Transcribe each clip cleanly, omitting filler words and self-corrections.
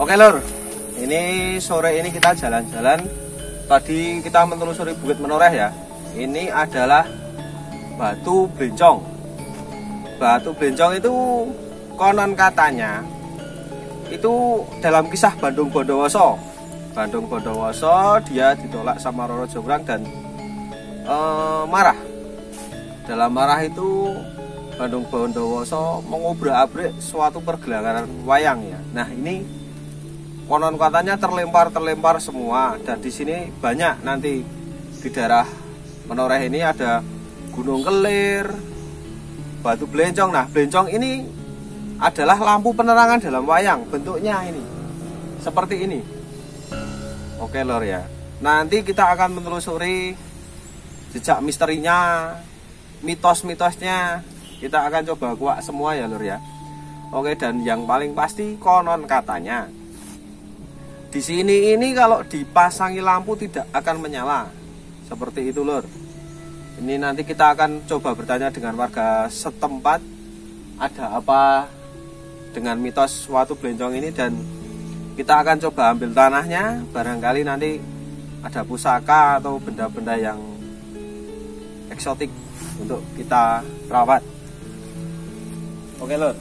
Oke lur, ini sore ini kita jalan-jalan. Tadi kita menelusuri Bukit Menoreh ya. Ini adalah Batu Blencong. Batu Blencong itu konon katanya itu dalam kisah Bandung Bondowoso. Bandung Bondowoso dia ditolak sama Roro Jonggrang dan marah. Dalam marah itu Bandung Bondowoso mengobrak-abrik suatu pergelangan wayang ya. Nah ini konon katanya terlempar semua, dan di sini banyak nanti di daerah Menoreh ini ada Gunung Kelir, Batu Blencong. Nah Blencong ini adalah lampu penerangan dalam wayang, bentuknya ini seperti ini. Oke lor ya, nanti kita akan menelusuri jejak misterinya, mitos-mitosnya. Kita akan coba kuak semua ya lur ya. Oke, dan yang paling pasti konon katanya di sini ini kalau dipasangi lampu tidak akan menyala. Seperti itu lur. Ini nanti kita akan coba bertanya dengan warga setempat ada apa dengan mitos Watu Blencong ini, dan kita akan coba ambil tanahnya. Barangkali nanti ada pusaka atau benda-benda yang eksotik untuk kita rawat. Oke lur.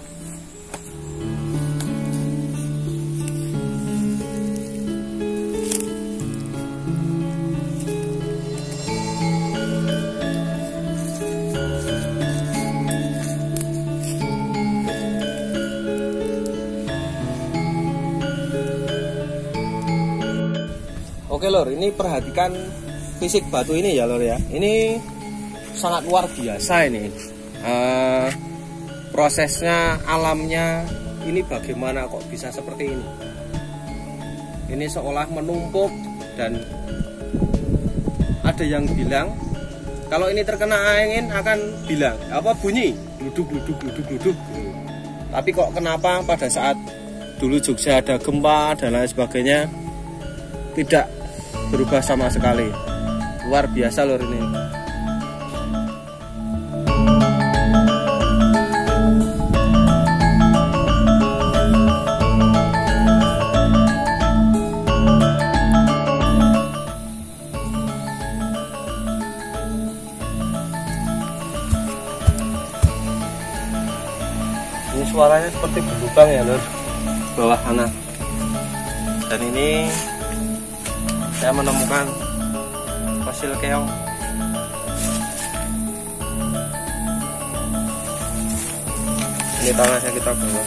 Oke lor, ini perhatikan fisik batu ini ya lor ya. Ini sangat luar biasa ini. Prosesnya, alamnya ini bagaimana kok bisa seperti ini. Ini seolah menumpuk, dan ada yang bilang kalau ini terkena angin akan bilang apa bunyi gluduk. Tapi kok kenapa pada saat dulu Jogja ada gempa dan lain sebagainya tidak berubah sama sekali. Luar biasa lor ini. Ini suaranya seperti berlubang ya lor, bawah tanah. Dan ini saya menemukan fosil keong. Ini tanahnya kita bawa.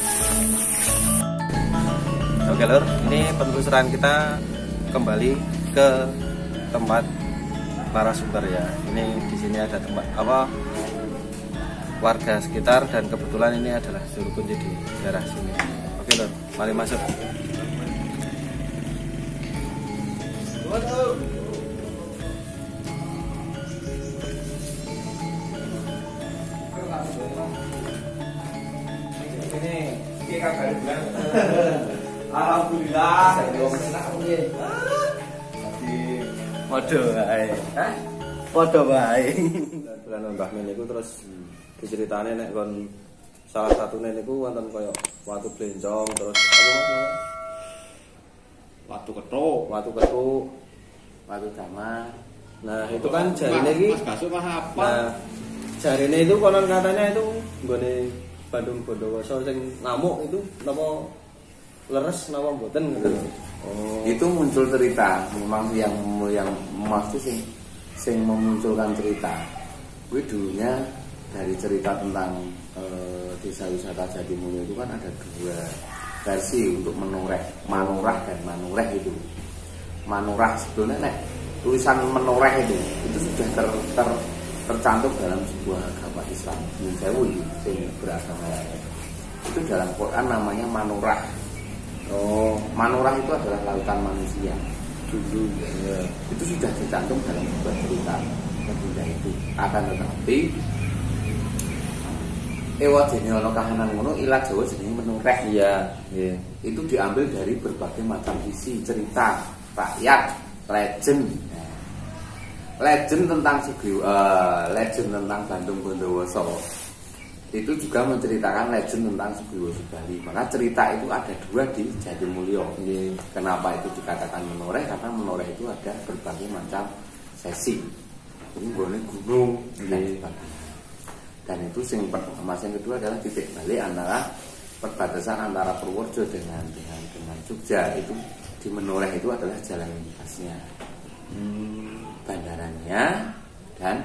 Oke lor, ini penelusuran kita kembali ke tempat narasumber ya. Ini di sini ada tempat apa warga sekitar, dan kebetulan ini adalah juru kunci di daerah sini. Oke lor, mari masuk. Ini kabar bulan. Alhamdulillah. Podo wae. Hah? Podo wae. Bulan Mbah Min niku terus diceritane nek kon salah satune niku wonten kaya Watu Blencong, terus apa Mas? Watu ketuk, watu damar. Nah, itu kan jarine iki Mas Gasuk mah apa? Nah, jarine itu konon katanya itu nggone Bandung Bondowoso sing ngamuk itu napa leres napa mboten gitu. Oh. Itu muncul cerita, memang yang maksud sing memunculkan cerita. Kuwi dulunya dari cerita tentang desa wisata Jatimulyo itu kan ada dua versi untuk Menoreh, Manurah dan Manureh itu. Manurah sebetulnya tulisan Menoreh itu sudah tercantum dalam sebuah agama Islam. Yang beragama lain. Itu dalam Quran namanya Manurah. Oh, Manurah itu adalah lautan manusia. Dulu ya. Itu sudah dicantum dalam sebuah cerita legenda itu. Akan tetapi dene ana kahanan ngono, ilat Jawa jenenge Menoreh ya. Yeah. Itu diambil dari berbagai macam isi cerita rakyat, legend. Legend tentang legend tentang Bandung Bondowoso. itu juga menceritakan legend tentang Sugiwo Subali. Maka cerita itu ada dua di Jatimulyo. Kenapa itu dikatakan menoreh? Karena menoreh itu ada berbagai macam sesi. Ini boleh gunung dan sebagainya. Dan itu yang pertama, yang kedua adalah titik balik antara perbatasan antara Purworejo dengan Jogja. Itu di menoreh itu adalah jalan lintasnya, bandaranya dan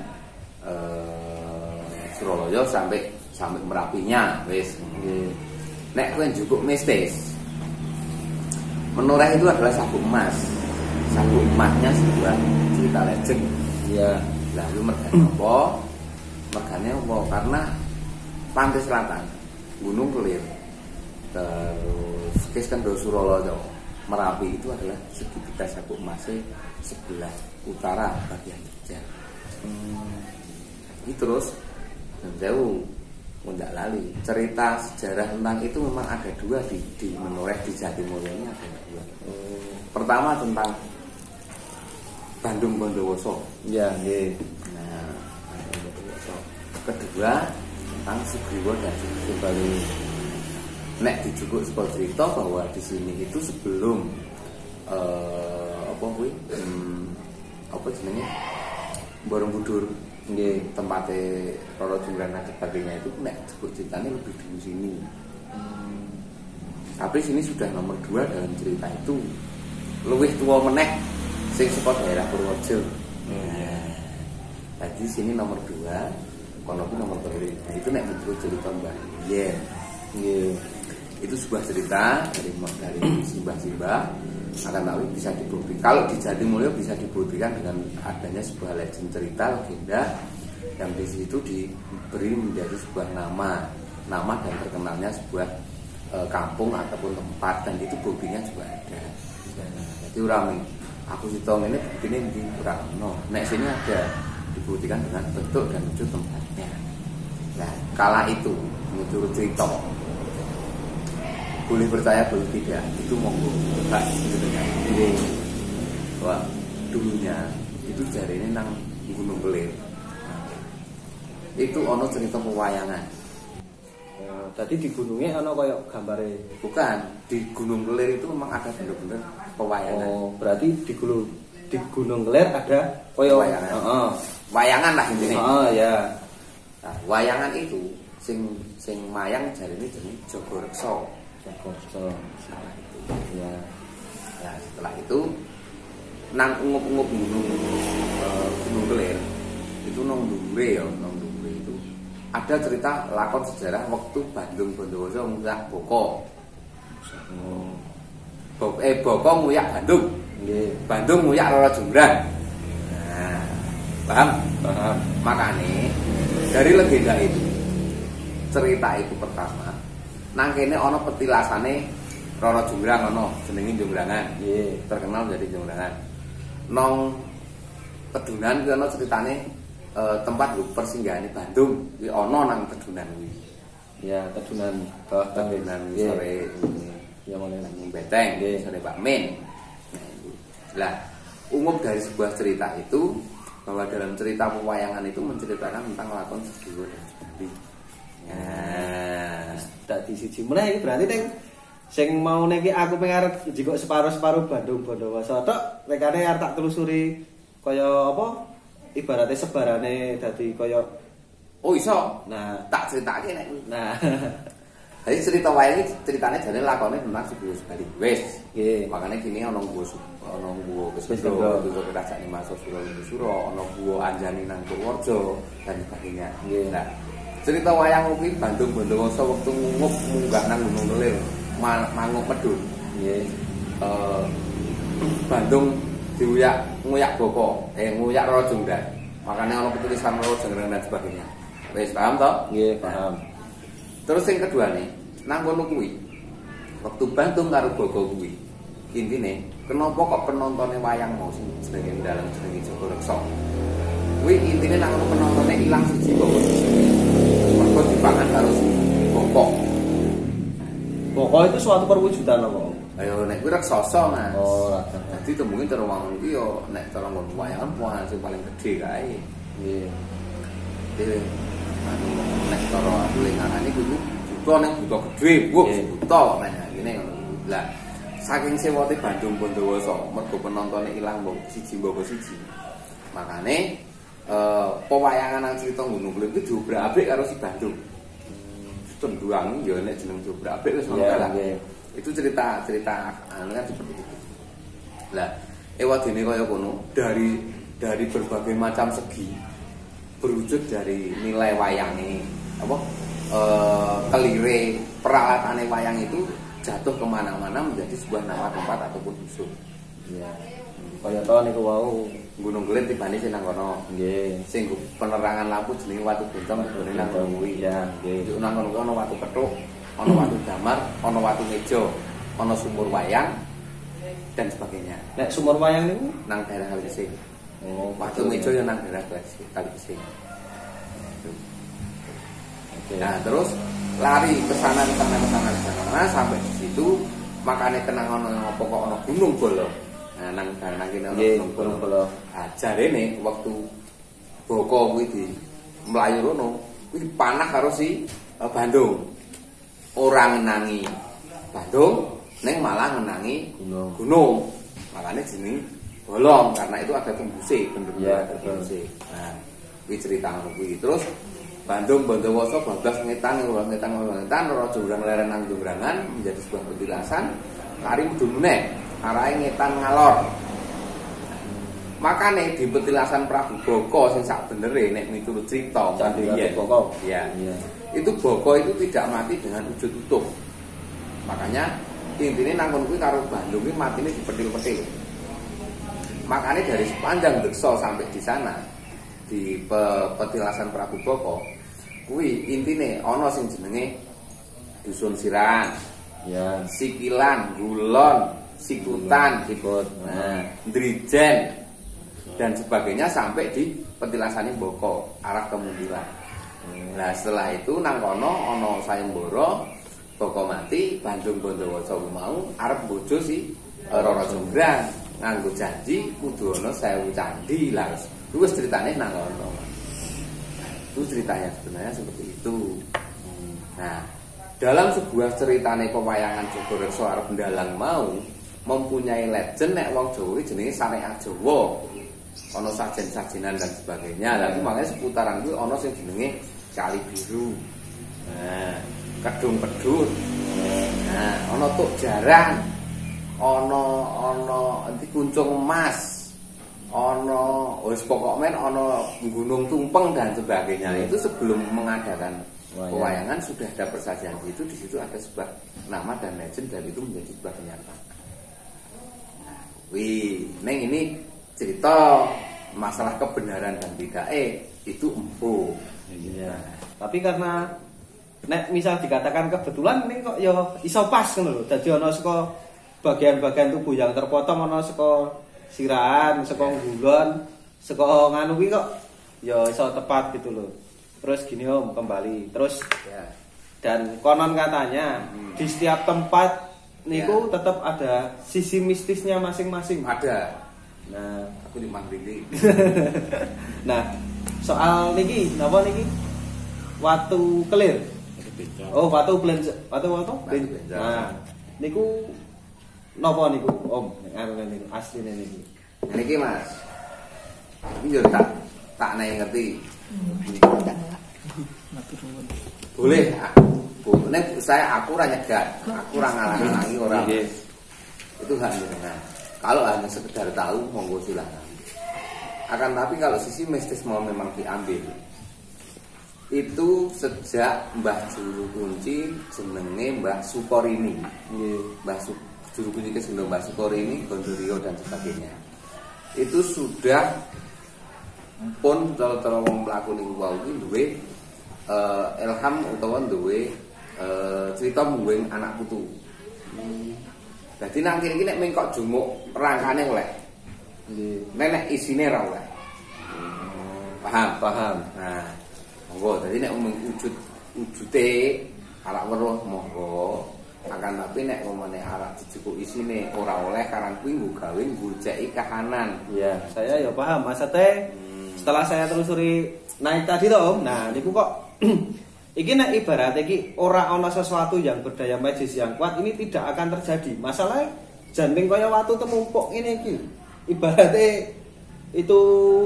Suralaya sampai Merapinya wis. Nek kowe njupuk mistis, menoreh itu adalah sabuk emas. Sabuk emasnya sebuah cerita legend. Iya. Lalu mergane apa? Mergane apa? Karena pantai selatan, Gunung Kelir, terus Keskendo Suralaya, Merapi itu adalah segitiga sabuk emasnya sebelah utara bagian Jogja. Ini terus dan jauh nggak lali cerita sejarah tentang itu memang ada dua di menoreh di Jatimulyo ini ada dua. Pertama tentang Bandung Bondowoso. Iya. Nah, Bondowoso. Kedua tentang Sugiwo dan Subali. Nek dijupuk sebuah cerita bahwa di sini itu sebelum apa jenenge Borobudur, tempatnya Roro Jonggrang dan sebagainya itu nek disebut ceritanya lebih dulu sini. Tapi sini sudah nomor 2 dalam cerita itu. Luwih tua meneh sing saka daerah Purworejo. Jadi sini nomor 2, kono ku nomor 3. Nah, itu nek menurut cerita Mbah Yen. Itu sebuah cerita dari simbah-simbah, akan tahu bisa dibuktikan. Kalau di Jatimulyo bisa dibuktikan dengan adanya sebuah legend cerita legenda yang di situ diberi menjadi sebuah nama dan terkenalnya sebuah kampung ataupun tempat, dan itu buktinya juga ada. Jadi orang aku sitong ini buktinya di kurang nek sini ada dibuktikan dengan bentuk dan wujud tempatnya. Nah, kala itu menurut cerita boleh percaya boleh tidak, itu monggo Pak sebenarnya. Wah, dulunya itu jari ini nang Gunung Kelir. Itu ono cerita pewayangan. Tadi di gunungnya ono koyo gambare. Bukan, di Gunung Kelir itu memang ada bener-bener pewayangan. Oh, berarti di Gunung Kelir ada koyo pewayangan. Wayangan lah intinya. Oh, ya. Nah, wayangan itu sing mayang jari ini jenenge Jogoreksa. Salah itu. Ya. Nah, setelah itu nang ungup-ungup Gunung Kelir itu nang dhuwure itu ada cerita lakon sejarah waktu Bandung Bondowoso nguyak Boko. Boko nguyak Bandung. Nggih, Bandung nguyak Roro Jonggrang. Nah, paham? Makanya dari legenda itu, cerita itu pertama nang kene ana petilasane Roro Jonggrang ana jenenge Jonggrangan. Nggih, terkenal jadi Jonggrangan. Nang Tedunan kuwi ana ceritane tempat persinggahane Bandung kuwi ana nang Tedunan kuwi. Ya, Tedunan sore ya mulai nang Beteng nggih sore Pak Min. Lah, umum dari sebuah cerita itu bahwa dalam cerita pewayangan itu menceritakan tentang lakon Sugiwo dan Subali. Nah, dadi siji meneh iki berarti ning sing mau niki aku pengen arep jiko separo-separo Bandung Bondowoso tok rekane arep tak telusuri kaya apa ibaratnya sebarane dadi kaya oh iso. Nah, tak critakake nek. Nah, jadi cerita wayangan ceritane jane lakone tentang Sugiwo Subali. Wis, nggih. Makane kene ana guwa Keskendo, untuk kerajaan Masuk Suralaya, ana guwa Anjani nang Purworejo dan sebagainya. Nggih. Nah, cerita wayang kuwi Bandung Bondowoso wektu ngup munggah nang Gunung Kelir, mangup medun. Nggih. Bandung nguyak Boko, nguyak Roro Jonggrang. Makane ana petulisan Roro Jonggrang dan sebagainya. Wis paham to? Nggih, paham. Terus yang kedua nih, nang kono kuwi. Waktu Bandung karo Boko kuwi. Intine, kenapa kok penontonnya wayang mau sing jenenge dalam jenenge Jogoreksa. Kuwi intine nang penontonnya ilang siji Boko. Mergo dipangan karo Boko. Boko itu suatu perwujudan apa? Ayo nek kuwi raksasa, Mas. Oh, raksasa. Dadi temungin cara wangun kuwi yo nek cara nggon wayangan sing paling gedhe kae. Nggih. Dhewe nek cara aku lingkarane kudu buta ning buta gedhe. Wah, buta kok meneh ngene ngono. Lah saking sewote Bandung Bondowoso mergo penontonnya ilang mbok siji mbok siji. Makane pewayangan nang crita Gunung Kelip itu diobrak-abrik karo si Bandung. Tenduang ya nek jeneng diobrak-abrik wis ngono lah. Itu cerita anu kan seperti itu. Lah ewadene kaya kono dari berbagai macam segi berwujud dari nilai wayange apa kelire peralatannya wayang itu jatuh kemana-mana menjadi sebuah nama tempat ataupun dusun. Iya. Kaya to niku wau Gunung Kelip tibane sing nang kono. Nggih. Sing penerangan lampu jenenge Watu Bencong ngene nang kuwi. Ya, nggih. Juk nang kono ana watu kethuk, ana watu damar, ana watu meja, ana sumur wayang dan sebagainya. Nek sumur wayang niku Nang daerah Kalising. oh, Watu meja ya nang daerah Kalising. Oke. Nah, terus lari ke sana sampai di situ makanya kenang ono pokok ono Gunung Bolo. Nah, nang kene ono Gunung Bolo. Ajarene waktu Boko kuwi di mlayu rono, kuwi panah karo si Bandung. Ora ngenangi Bandung, ning malah ngenangi gunung. Makanya jeneng bolong karena itu ada tembuse bentuknya ada tembuse. Nah, kuwi cerita ngono kuwi. Terus Bandung Bondowoso bablas ngetan raja urang leren nang Jongrangan menjadi sebuah petilasan lari mudhun meneh arahe ngetan ngalor. Makane di petilasan Prabu Boko sing sak benere nek miturut crita Candi Boko. Ya. Itu Boko itu tidak mati dengan wujud utuh. Makanya intine nang kono kuwi karo Bandung kuwi matine dipetil-petil. Makanya dari sepanjang Deksa sampai di sana di petilasan Prabu Boko kuwi intine ana sing jenenge Dusun Sirang, ya, Sikilan, Gulon, Sikutan, nah, Drijen dan sebagainya sampai di petilasane Boko arah kemunduran. Nah, setelah itu nang kono ana sayembara Boko mati, Bandung Bondowoso mau arep bojo si Rara Jonggrang nganggo janji kudu ana 1000 candi lah. Itu ceritanya nang kono. Itu ceritanya sebenarnya seperti itu. Nah, dalam sebuah ceritane pewayangan Jogorekso arep ndalang mau mempunyai legend nek wong Jawa jenenge Sarekat Jawa. Ana sajen-sajenan dan sebagainya. Lah makanya seputaran kuwi ana sing jenenge Kali Biru. Nah, Kedung Pedut. Nah, ana Tuk Jarang. Ana endi Kuncung Emas. Ono wis pokok men ono Gunung Tumpeng dan sebagainya. Itu sebelum mengadakan pewayangan sudah ada persajian itu, di situ ada sebuah nama dan legend dan itu menjadi sebuah kenyataan. Nah, neng ini cerita masalah kebenaran dan tidak itu empu. Iya. Tapi karena nek misal dikatakan kebetulan ini kok ya iso pas ngono lho. Dadi ana saka bagian-bagian tubuh yang terpotong ana saka sirahan, saka ngulon, saka nganu kuwi kok ya iso tepat gitu loh. Terus gini Om, kembali. Terus Ya. dan konon katanya di setiap tempat niku tetap ada sisi mistisnya masing-masing. Ada. Nah, Aku di Mangrili. nah, soal niki napa niki? Watu Kelir. Oh, watu Blenjo. Watu. Blenjo. Nah, niku napa niku Om? Nek niku asline niku. Niki Mas. Iki yo tak ngerti. Boleh. Nek aku ora nyegat, aku ora ngalang-alangi ora. Itu hak jenengan. Kalau hanya sekedar tahu monggo silakan. Akan tapi kalau sisi mistis mau memang diambil, itu sejak Mbah Juru Kunci jenenge Mbah Sukorini. Mbah Juru Kunci jenenge Mbah Sukorini, Gondorio dan sebagainya. Itu sudah pun cara wong mlaku niku wau iki duwe ilham utawa duwe cerita mungguing anak putu. Dadi nang kene iki nek mengkok jumuk rangkane oleh. Nek isine ra oleh. Paham. Nah, monggo dadi nek wujute arak weruh monggo. Akan tapi nek ngomone arak dijupuk isine ora oleh karang kuwi nggo gawe nggojeki kahanan. Iya, saya ya paham maksudnya. Setelah saya telusuri naik tadi toh Om, nah niku kok Iki nek ibarat iki ora ana sesuatu yang berdaya magis yang kuat, ini tidak akan terjadi. Masalahnya janting kaya watu temumpuk ngene iki. Ibaratnya itu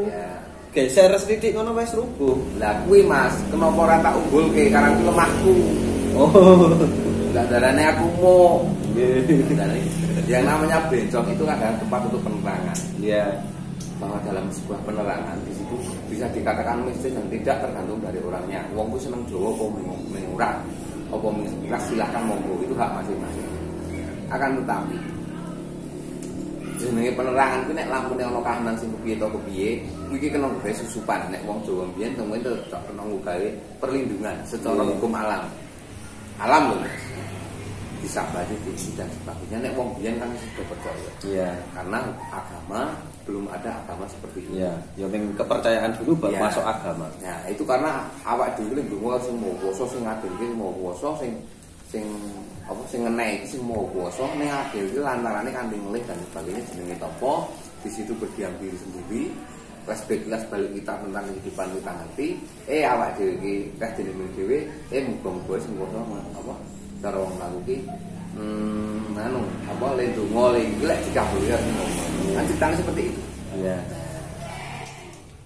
Ya. geser sedikit ngono wis rubuh. Lah kuwi Mas, kenapa ora tak unggulke karena kuwi lemahku. Oh. Lah darane aku mau. Nggih. Yang namanya bencong itu adalah tempat untuk penerangan. Iya. Bahwa dalam sebuah penerangan di situ bisa dikatakan mistis dan tidak tergantung dari orangnya. Wong ku seneng Jawa apa mengurang, apa mengikhlas silahkan monggo, itu hak masing-masing. Akan tetapi jenenge penerangan ku nek lampune ana kahanan sing kepiye to kepiye, iki kena gawe susupan. Nek wong Jawa mbiyen temen tetep kena gawe perlindungan secara hukum alam. Alam lho. Disabati dan sebagainya. Nek wong biyen kan sudah percaya. Iya. Karena agama belum ada agama seperti itu. Iya, yang penting kepercayaan dulu baru Ya. masuk agama. Nah, itu karena awak dhewe ndonga sing mau kuwasa sing ngadilke mau kuwasa sing apa sing ngenek sing mau kuwasa ning adil iki lantarane kanthi ngelih dan sebagainya jenenge topo di situ berdiam diri sendiri. Flashback balik kita tentang kehidupan kita nanti. Awak dhewe iki kas dhewe muga-muga sing kuwasa apa cara wong laku ki apa le donga le iki lek dikabuli kan ceritanya seperti itu. Iya.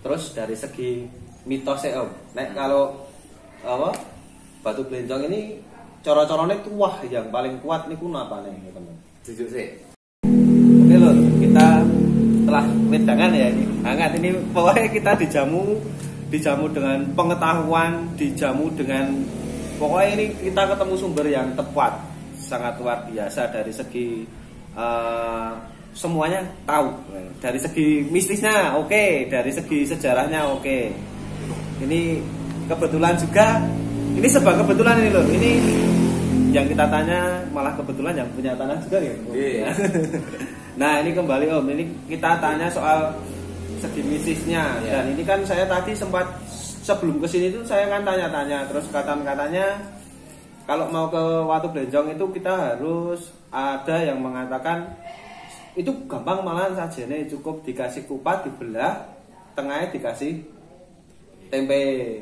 Terus dari segi mitosnya Om, nek kalau apa batu belencong ini cara-caranya tuah yang paling kuat niku napa nih teman? Jujur sih. Oke lho, kita telah wedangan ya ini. Hangat ini pokoknya kita dijamu dengan pengetahuan, dijamu dengan pokoknya ini kita ketemu sumber yang tepat, sangat luar biasa dari segi semuanya tahu. Dari segi mistisnya oke, dari segi sejarahnya oke. Ini kebetulan juga, ini sebab kebetulan ini loh. Ini yang kita tanya malah kebetulan yang punya tanah juga ya. Iya. Nah ini kembali Om, ini kita tanya soal segi mistisnya. Yeah. Dan ini kan saya tadi sempat sebelum kesini itu saya kan tanya-tanya, terus katanya kalau mau ke Watu Blenjong itu kita harus ada yang mengatakan itu gampang malahan saja nih, cukup dikasih kupat dibelah, tengahnya dikasih tempe.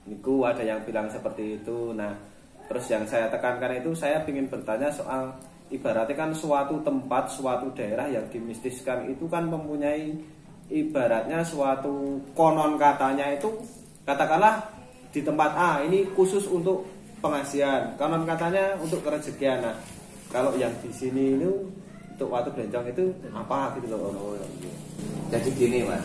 Niku ada yang bilang seperti itu. Nah terus yang saya tekankan itu saya ingin bertanya soal ibaratnya kan suatu tempat, suatu daerah yang dimistiskan itu kan mempunyai ibaratnya suatu konon katanya itu, katakanlah di tempat A ini khusus untuk pengasihan, konon katanya untuk kerezekian. Nah kalau yang di sini itu untuk Watu Blenjong itu apa gitu loh Om? Jadi gini Mas,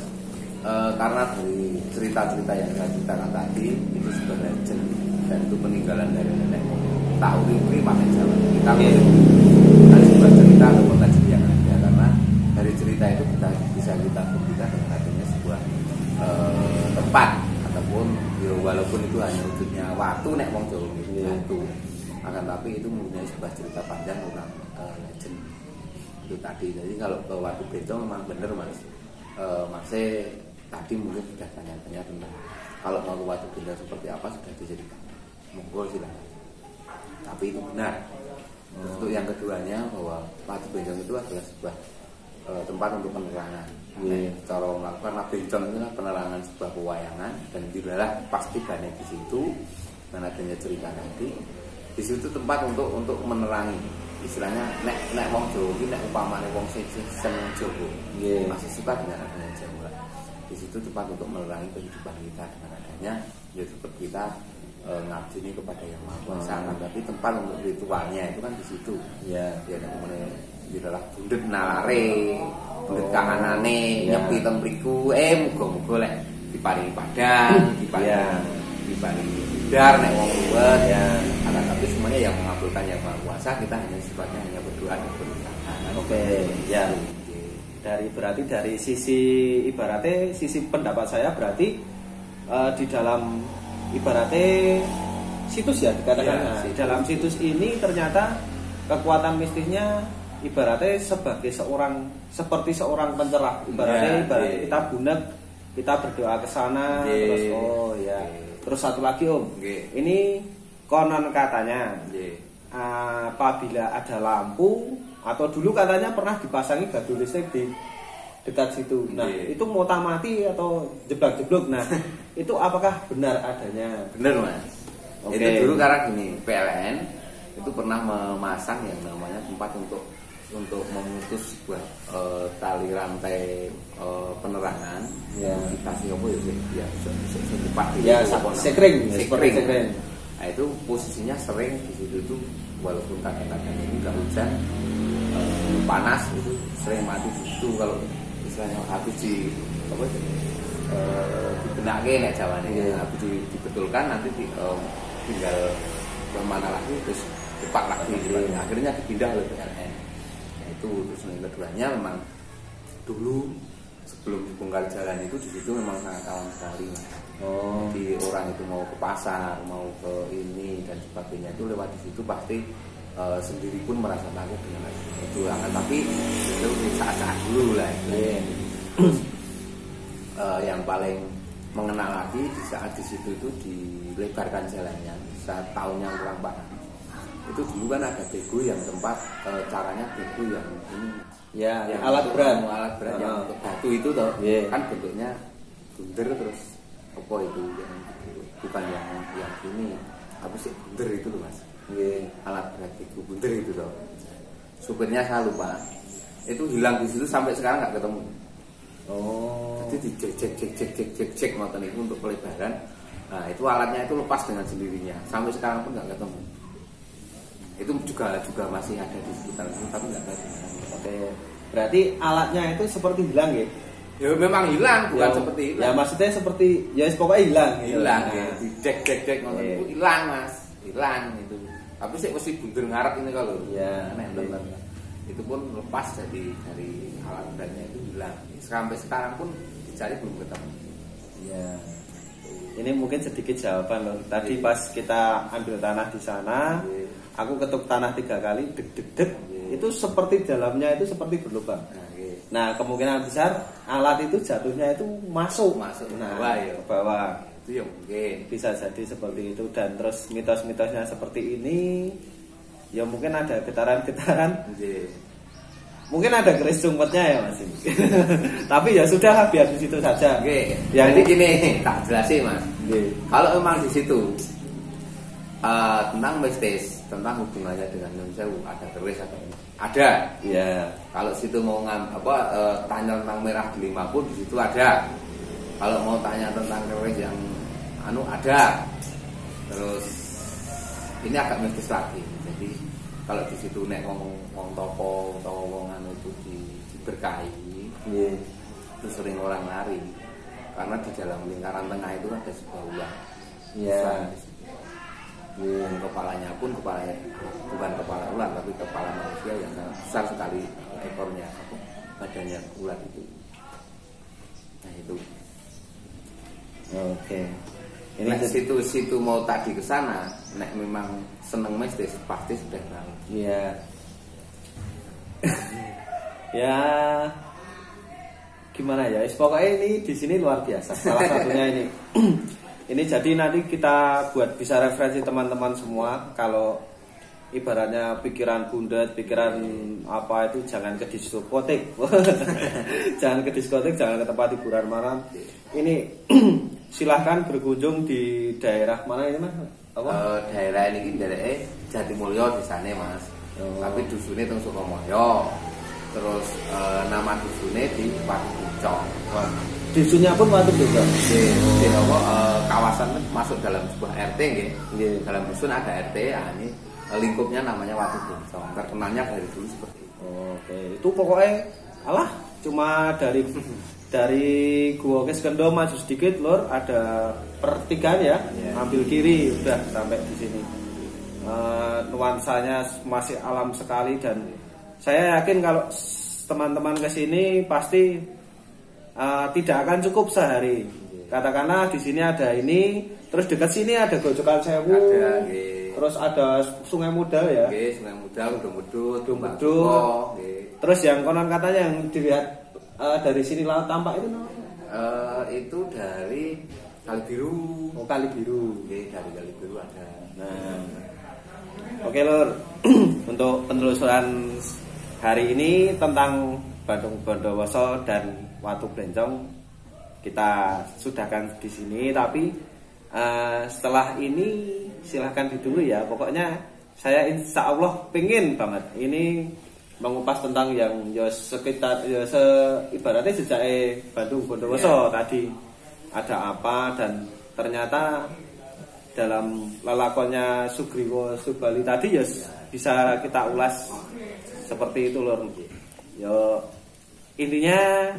karena dari cerita-cerita yang saya ceritakan tadi itu sudah legend dan itu peninggalan dari nenek moyang. Tahu ini pakai jalan kita dari sebuah cerita ataupun legend yang ada, karena dari cerita itu kita bisa kita buktikan dengan adanya sebuah tempat ataupun walaupun itu hanya wujudnya watu nek wong Jawa itu, akan tapi itu mempunyai sebuah cerita panjang tentang legend itu tadi. Jadi kalau ke Watu Blenjong memang benar Mas. Masnya tadi mungkin sudah tanya-tanya tentang kalau mau ke Watu Blenjong seperti apa sudah dijadikan. Monggo silakan. Tapi itu benar. Untuk yang keduanya bahwa Watu Blenjong itu adalah sebuah tempat untuk penerangan. Cara melakukan Blenjong itu adalah penerangan sebuah pewayangan dan dilalah pasti banyak di situ. Dan adanya cerita nanti di situ tempat untuk menerangi. Istilahnya nek wong Jawa iki nek umpamane wong sing seneng Jawa masih suka dengan adanya Jawa. Di situ tempat untuk menerangi kehidupan kita dengan adanya ya seperti kita ngabdi kepada Yang Maha Kuasa. Tapi tempat untuk ritualnya itu kan di situ. Ya namanya dilalah bundet nalare, bundet kahanane, nyepi teng mriku, muga-muga lek diparingi padang, diparingi dar nek wong ruwet ya. Tapi semuanya yang mengabulkan Yang Maha Kuasa, kita hanya sifatnya hanya berdoa dan berusaha. Oke, ya. Berarti dari sisi ibaratnya sisi pendapat saya berarti di dalam ibaratnya situs ya dikatakan. Ya, di dalam situs ini ternyata kekuatan mistisnya ibaratnya seperti seorang pencerah. Ibaratnya kita bunek, kita berdoa ke sana terus terus satu lagi Om. Ini konon katanya apabila ada lampu atau dulu katanya pernah dipasangi gardu listrik di dekat situ. Nah itu mota mati atau jeblok-jeblok. Nah itu apakah benar adanya? Benar Mas. Oke. Itu dulu karena gini, PLN itu pernah memasang yang namanya tempat untuk memutus sebuah tali rantai penerangan. Ya. Dikasih apa ya? Secepat Ya, sekring. Nah itu posisinya sering di situ itu walaupun kadang-kadang ini nggak hujan, panas itu sering mati di situ kalau istilahnya habis dibenake nek Jawane. Habis dibetulkan nanti tinggal kemana lagi terus cepat lagi. Akhirnya dipindah oleh PLN. Nah, itu terus yang keduanya memang dulu sebelum dibongkar jalan itu di situ memang sangat alam sekali. Jadi orang itu mau ke pasar, mau ke ini dan sebagainya itu lewat di situ pasti sendiri pun merasa takut dengan perjuangan. Tapi itu saat-saat dulu lah. Yang paling mengenal lagi di saat di situ itu dilebarkan jalannya saat tahun yang kurang parah. Itu dulu kan ada bego yang tempat caranya bego yang ini ya, yang alat berat yang untuk batu itu toh kan bentuknya bunder terus apa itu yang bukan yang ini apa sih bunder itu loh mas. Alat berat bego bunder itu toh supirnya saya lupa itu hilang di situ sampai sekarang nggak ketemu. Jadi dicek motor itu untuk pelebaran. Nah itu alatnya itu lepas dengan sendirinya sampai sekarang pun nggak ketemu. Itu juga masih ada di sekitar itu tapi nggak tahu. Oke, berarti alatnya itu seperti hilang ya? Ya memang hilang, bukan ya, seperti hilang. Ya maksudnya seperti ya pokoknya hilang. Hilang ya, dicek motor itu hilang mas, hilang itu. Tapi sih mesti bunder ngarep ini kalau. Ya, itu pun lepas dari alat beratnya itu hilang. Sampai sekarang pun dicari belum ketemu. Ya. Ini mungkin sedikit jawaban loh. Tadi pas kita ambil tanah di sana, aku ketuk tanah 3 kali, deg. Itu seperti dalamnya itu seperti berlubang. Nah, kemungkinan besar alat itu jatuhnya itu masuk ke bawah. Itu ya mungkin bisa jadi seperti itu dan terus mitos-mitosnya seperti ini. Ya mungkin ada getaran-getaran. Mungkin ada keris sumpetnya ya Mas. Tapi ya sudah biar di situ saja. Ya jadi gini, tak jelasin Mas. Kalau memang di situ tentang mistis, tentang hubungannya dengan Nyun Sewu ada keris atau ini? Ada. Ya. Kalau situ mau tanya tentang merah delima pun di situ ada. Kalau mau tanya tentang keris yang ada. Terus ini agak mistis lagi. Jadi kalau di situ nek wong toko atau wong itu diberkahi, itu sering orang lari karena di dalam lingkaran tengah itu ada sebuah ular. Kepalanya pun bukan kepala ular tapi kepala manusia yang sangat besar sekali ekornya, badannya ular itu. Nah itu. Oke. Ini nek situ mau tadi ke sana, nek memang seneng mistis pasti sudah tahu. Iya. Ya gimana ya? Pokoknya ini di sini luar biasa. Salah satunya ini. Ini jadi nanti kita buat bisa referensi teman-teman semua. Kalau ibaratnya pikiran bundet, pikiran apa itu jangan ke diskotik. Jangan ke diskotik, jangan ke tempat hiburan malam. Ini silahkan berkunjung di daerah mana ini Mas? Daerah ini daerah Jatimulyo di sana Mas. Tapi dusunnya teng Sukamulyo. Terus nama dusunnya di Watu Blencong. Dusunnya pun Watu Blencong. Di kawasan masuk dalam sebuah RT nggih. Dalam dusun ada RT, ini lingkupnya namanya Watu Blencong. Terkenalnya dari dulu seperti itu. Oke, itu pokoknya cuma dari Gua Keskendo maju sedikit lur ada pertigaan ya, ambil kiri udah sampai di sini. Nuansanya masih alam sekali dan saya yakin kalau teman-teman kesini pasti tidak akan cukup sehari. Katakanlah di sini ada ini, terus dekat sini ada Grojogan Sewu, terus ada Sungai Muda ya. Sungai Muda, Udung Medut. Terus yang konon katanya yang dilihat dari sini laut tampak itu itu dari Kali Biru. Kali Biru. Dari Kali Biru ada. Nah, oke lur, untuk penelusuran hari ini tentang Bandung Bondowoso dan Watu Blencong kita sudahkan di sini. Tapi Setelah ini silahkan ditunggu ya. Pokoknya saya insya Allah pengen banget ini mengupas tentang yang ya sekitar ya ibaratnya sejak Bandung Bondowoso tadi ada apa, dan ternyata dalam lelakonnya Sugriwo Subali tadi ya bisa kita ulas seperti itu lor. Yo intinya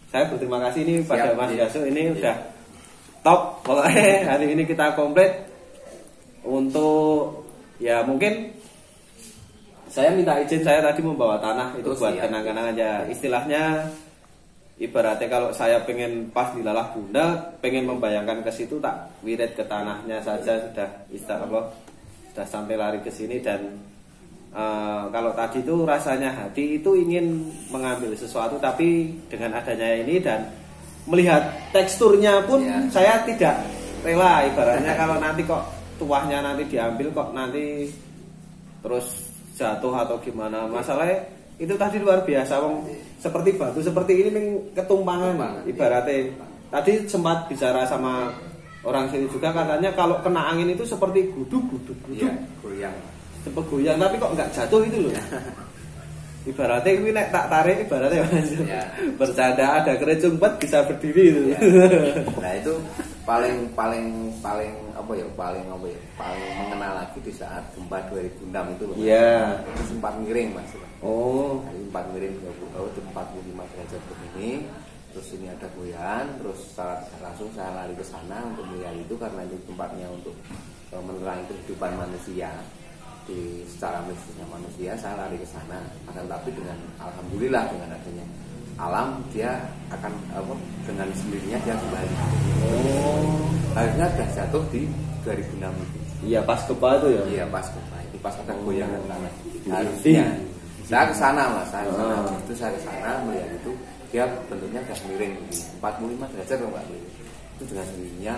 saya berterima kasih ini pada Mas Gaso ini udah top pokoknya. Hari ini kita komplit untuk ya mungkin saya minta izin, saya tadi membawa tanah itu buat kenang-kenangan aja. Istilahnya ibaratnya kalau saya pengen pas di Lalah Bunda, pengen membayangkan ke situ tak wirid ke tanahnya saja sudah sampai lari ke sini. Dan kalau tadi itu rasanya hati itu ingin mengambil sesuatu, tapi dengan adanya ini dan melihat teksturnya pun saya tidak rela ibaratnya kalau nanti kok tuahnya nanti diambil kok nanti terus jatuh atau gimana. Masalahnya itu tadi luar biasa, wong seperti batu seperti ini ketumpangan ibaratnya. Tadi sempat bicara sama orang sini juga, katanya kalau kena angin itu seperti guduk goyang. Seperti goyang tapi kok nggak jatuh itu loh. Ibaratnya ini nek tak tarik ibaratnya bercanda ada kerecung bet bisa berdiri itu. Nah itu paling mengenal lagi di saat gempa 2006 itu loh. Iya. Itu sempat miring Mas. Oh. Jadi sempat miring ke 45 derajat begini. Terus ini ada goyang, terus langsung saya lari ke sana untuk melihat itu karena itu tempatnya untuk menerangi kehidupan manusia. Secara mistisnya manusia saya lari ke sana, akan tapi dengan alhamdulillah dengan adanya alam dia akan dengan sendirinya dia kembali. Akhirnya sudah jatuh di 2006 itu. Iya pas gempa itu ya. Iya pas gempa itu pas ada goyangan tanah. Harusnya saya ke sana Mas, saya ke sana melihat itu dia bentuknya sudah miring begini, 45 derajat kalau nggak miring. Itu dengan sendirinya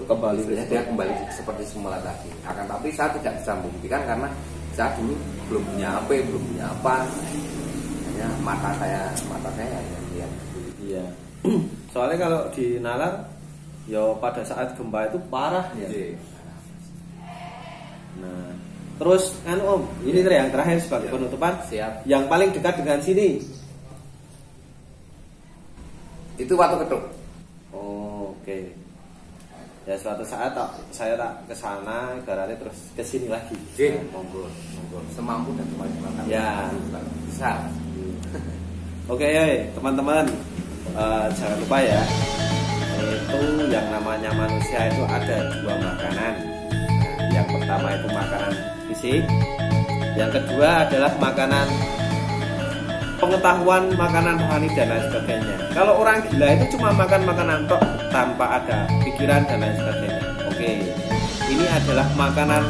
kembali dia kembali seperti semula tadi. Akan tapi saya tidak bisa membuktikan karena saya dulu belum punya HP, belum punya apa. Hanya mata saya hanya lihat. Iya. Soalnya kalau di Nalar, ya pada saat gempa itu parah ya. Nah, terus Om, ini yang terakhir sebagai penutupan. Siap. Yang paling dekat dengan sini. Itu Watu Ketuk. Oke. Ya suatu saat saya tak ke sana, ibaratnya terus ke sini lagi. Monggo. Semampu dan semaksimal. Ya. Bisa. Oke, teman-teman, jangan lupa ya. Itu yang namanya manusia itu ada dua makanan. Yang pertama itu makanan fisik, yang kedua adalah makanan pengetahuan, makanan rohani dan lain sebagainya. Kalau orang gila itu cuma makan makanan tok tanpa ada pikiran dan lain sebagainya. Oke, ini adalah makanan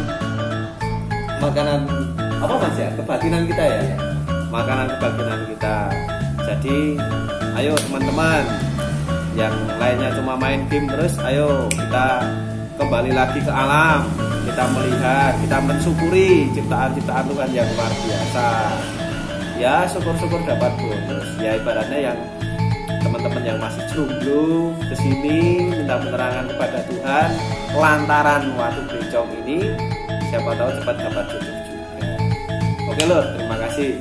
apa Mas ya? Kebatinan kita ya. Makanan kebatinan kita. Jadi, ayo teman-teman, yang lainnya cuma main game terus, ayo kita kembali lagi ke alam. Kita melihat, kita mensyukuri ciptaan-ciptaan Tuhan yang luar biasa. Ya syukur-syukur dapat bonus. Ya ibaratnya yang teman-teman yang masih jomblo kesini minta penerangan kepada Tuhan lantaran Watu Bencong ini, siapa tahu cepat dapat jodoh juga. Oke lor, terima kasih.